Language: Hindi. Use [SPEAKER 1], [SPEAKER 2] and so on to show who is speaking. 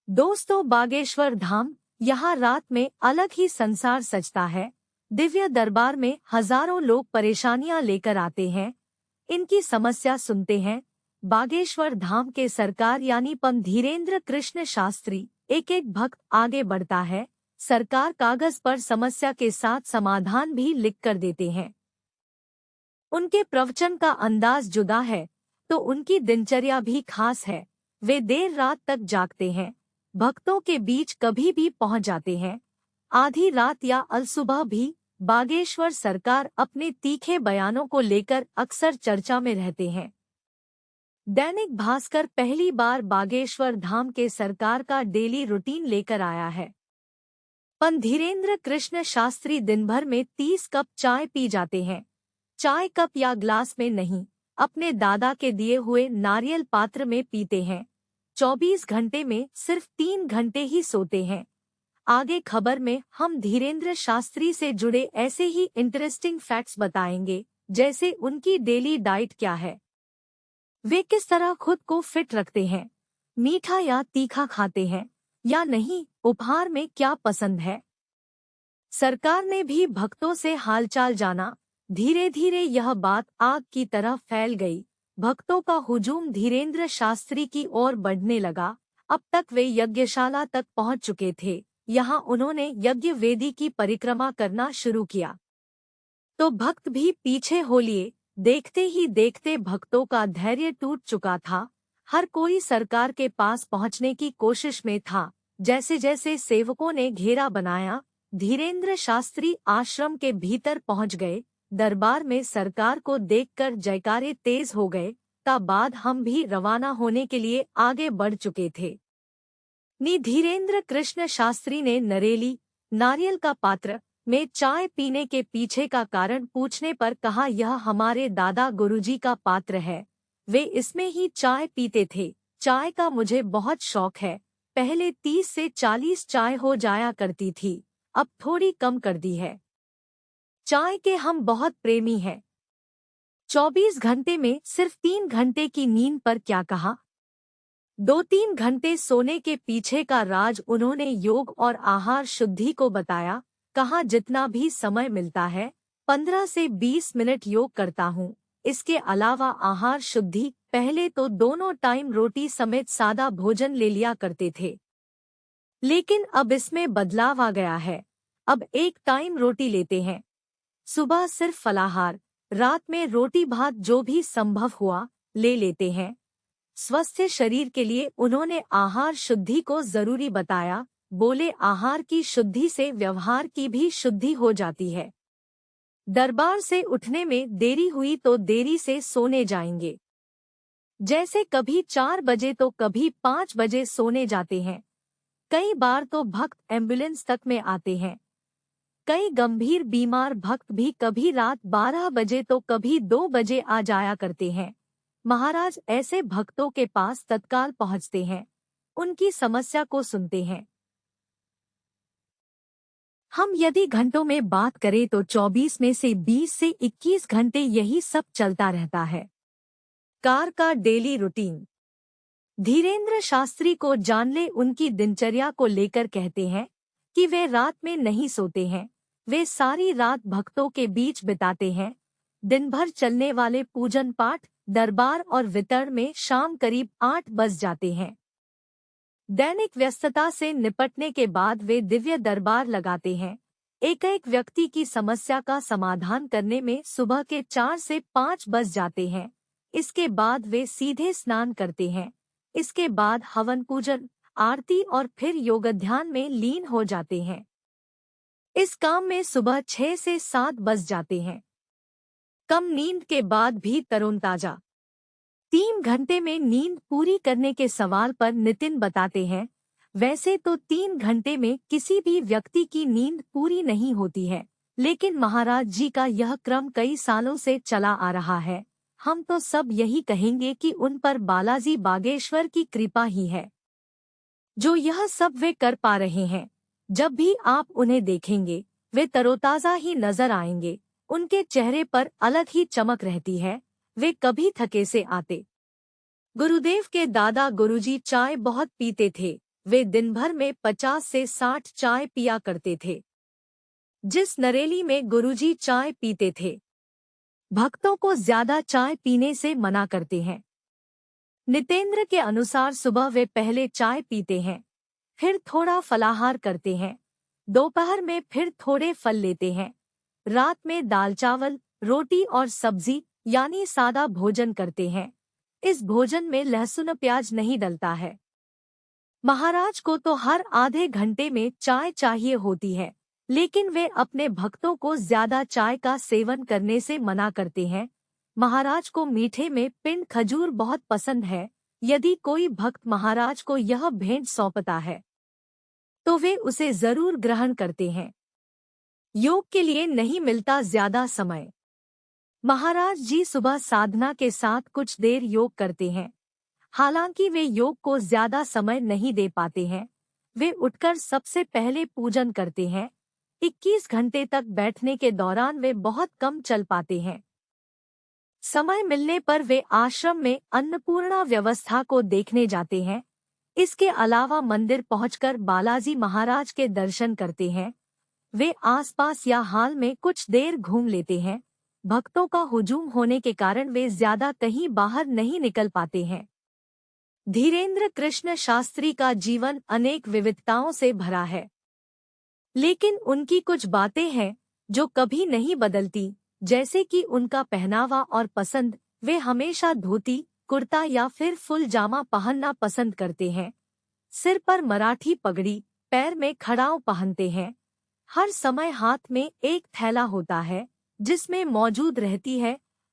[SPEAKER 1] दोस्तों, बागेश्वर धाम, यहाँ रात में अलग ही संसार सजता है। दिव्य दरबार में हजारों लोग परेशानियां लेकर आते हैं, इनकी समस्या सुनते हैं। बागेश्वर धाम के सरकार यानी पंडित धीरेन्द्र कृष्ण शास्त्री एक एक भक्त आगे बढ़ता है। सरकार कागज पर समस्या के साथ समाधान भी लिख कर देते हैं। उनके प्रवचन का अंदाज जुदा है, तो उनकी दिनचर्या भी खास है। वे देर रात तक जागते हैं, भक्तों के बीच कभी भी पहुंच जाते हैं, आधी रात या अलसुबह भी। बागेश्वर सरकार अपने तीखे बयानों को लेकर अक्सर चर्चा में रहते हैं। दैनिक भास्कर पहली बार बागेश्वर धाम के सरकार का डेली रूटीन लेकर आया है। पंडित धीरेन्द्र कृष्ण शास्त्री दिन भर में 30 कप चाय पी जाते हैं। चाय कप या ग्लास में नहीं, अपने दादा के दिए हुए नारियल पात्र में पीते हैं। 24 घंटे में सिर्फ 3 घंटे ही सोते हैं। आगे खबर में हम धीरेन्द्र शास्त्री से जुड़े ऐसे ही इंटरेस्टिंग फैक्ट्स बताएंगे, जैसे उनकी डेली डाइट क्या है, वे किस तरह खुद को फिट रखते हैं, मीठा या तीखा खाते हैं या नहीं, उपहार में क्या पसंद है। सरकार ने भी भक्तों से हालचाल जाना। धीरे धीरे यह बात आग की तरह फैल गई। भक्तों का हुजूम धीरेन्द्र शास्त्री की ओर बढ़ने लगा। अब तक वे यज्ञशाला तक पहुंच चुके थे। यहाँ उन्होंने यज्ञ वेदी की परिक्रमा करना शुरू किया, तो भक्त भी पीछे हो लिए। देखते ही देखते भक्तों का धैर्य टूट चुका था। हर कोई सरकार के पास पहुंचने की कोशिश में था। जैसे जैसे सेवकों ने घेरा बनाया, धीरेन्द्र शास्त्री आश्रम के भीतर पहुंच गए। दरबार में सरकार को देखकर जयकारे तेज हो गए। ता बाद हम भी रवाना होने के लिए आगे बढ़ चुके थे। धीरेन्द्र कृष्ण शास्त्री ने नरेली नारियल का पात्र में चाय पीने के पीछे का कारण पूछने पर कहा, यह हमारे दादा गुरुजी का पात्र है, वे इसमें ही चाय पीते थे। चाय का मुझे बहुत शौक है। पहले 30 से 40 चाय हो जाया करती थी, अब थोड़ी कम कर दी है। चाय के हम बहुत प्रेमी हैं। 24 घंटे में सिर्फ 3 घंटे की नींद पर क्या कहा। 2-3 घंटे सोने के पीछे का राज उन्होंने योग और आहार शुद्धि को बताया। कहा, जितना भी समय मिलता है 15 से 20 मिनट योग करता हूँ। इसके अलावा आहार शुद्धि, पहले तो दोनों टाइम रोटी समेत सादा भोजन ले लिया करते थे, लेकिन अब इसमें बदलाव आ गया है। अब एक टाइम रोटी लेते हैं। सुबह सिर्फ फलाहार, रात में रोटी भात जो भी संभव हुआ ले लेते हैं। स्वस्थ शरीर के लिए उन्होंने आहार शुद्धि को जरूरी बताया। बोले, आहार की शुद्धि से व्यवहार की भी शुद्धि हो जाती है। दरबार से उठने में देरी हुई तो देरी से सोने जाएंगे। जैसे कभी 4 बजे तो कभी 5 बजे सोने जाते हैं। कई बार तो भक्त एम्बुलेंस तक में आते हैं। कई गंभीर बीमार भक्त भी कभी रात 12 बजे तो कभी 2 बजे आ जाया करते हैं। महाराज ऐसे भक्तों के पास तत्काल पहुंचते हैं, उनकी समस्या को सुनते हैं। हम यदि घंटों में बात करें तो 24 में से 20 से 21 घंटे यही सब चलता रहता है। कार का डेली रूटीन। धीरेन्द्र शास्त्री को जान ले उनकी दिनचर्या को लेकर कहते हैं कि वे रात में नहीं सोते हैं। वे सारी रात भक्तों के बीच बिताते हैं। दिन भर चलने वाले पूजन पाठ, दरबार और वितरण में शाम करीब 8 बज जाते हैं। दैनिक व्यस्तता से निपटने के बाद वे दिव्य दरबार लगाते हैं। एक एक व्यक्ति की समस्या का समाधान करने में सुबह के 4 से 5 बज जाते हैं। इसके बाद वे सीधे स्नान करते हैं। इसके बाद हवन पूजन, आरती और फिर योग ध्यान में लीन हो जाते हैं। इस काम में सुबह 6 से 7 बज जाते हैं। कम नींद के बाद भी तरोताजा। 3 घंटे में नींद पूरी करने के सवाल पर नितिन बताते हैं, वैसे तो 3 घंटे में किसी भी व्यक्ति की नींद पूरी नहीं होती है, लेकिन महाराज जी का यह क्रम कई सालों से चला आ रहा है। हम तो सब यही कहेंगे कि उन पर बालाजी बागेश्वर की कृपा ही है, जो यह सब वे कर पा रहे हैं। जब भी आप उन्हें देखेंगे, वे तरोताजा ही नजर आएंगे। उनके चेहरे पर अलग ही चमक रहती है। वे कभी थके से आते। गुरुदेव के दादा गुरुजी चाय बहुत पीते थे, वे दिन भर में 50 से 60 चाय पिया करते थे। जिस नरेली में गुरुजी चाय पीते थे, भक्तों को ज्यादा चाय पीने से मना करते हैं। नितेंद्र के अनुसार सुबह वे पहले चाय पीते हैं, फिर थोड़ा फलाहार करते हैं, दोपहर में फिर थोड़े फल लेते हैं, रात में दाल चावल रोटी और सब्जी यानी सादा भोजन करते हैं। इस भोजन में लहसुन प्याज नहीं डलता है। महाराज को तो हर आधे घंटे में चाय चाहिए होती है, लेकिन वे अपने भक्तों को ज्यादा चाय का सेवन करने से मना करते हैं। महाराज को मीठे में पिंड खजूर बहुत पसंद है। यदि कोई भक्त महाराज को यह भेंट सौंपता है तो वे उसे जरूर ग्रहण करते हैं। योग के लिए नहीं मिलता ज्यादा समय। महाराज जी सुबह साधना के साथ कुछ देर योग करते हैं। हालांकि वे योग को ज्यादा समय नहीं दे पाते हैं। वे उठकर सबसे पहले पूजन करते हैं। 21 घंटे तक बैठने के दौरान वे बहुत कम चल पाते हैं। समय मिलने पर वे आश्रम में अन्नपूर्णा व्यवस्था को देखने जाते हैं। इसके अलावा मंदिर पहुंचकर बालाजी महाराज के दर्शन करते हैं। वे आसपास या हाल में कुछ देर घूम लेते हैं। भक्तों का हुजूम होने के कारण वे ज्यादा कहीं बाहर नहीं निकल पाते हैं। धीरेन्द्र कृष्ण शास्त्री का जीवन अनेक विविधताओं से भरा है, लेकिन उनकी कुछ बातें हैं जो कभी नहीं बदलती, जैसे कि उनका पहनावा और पसंद। वे हमेशा धोती कुर्ता या फिर फुल जामा पहनना पसंद करते हैं। सिर पर मराठी पगड़ी, पैर में खड़ाऊ पहनते हैं। हर समय हाथ में एक थैला होता है जिसमें मौजूद रहती है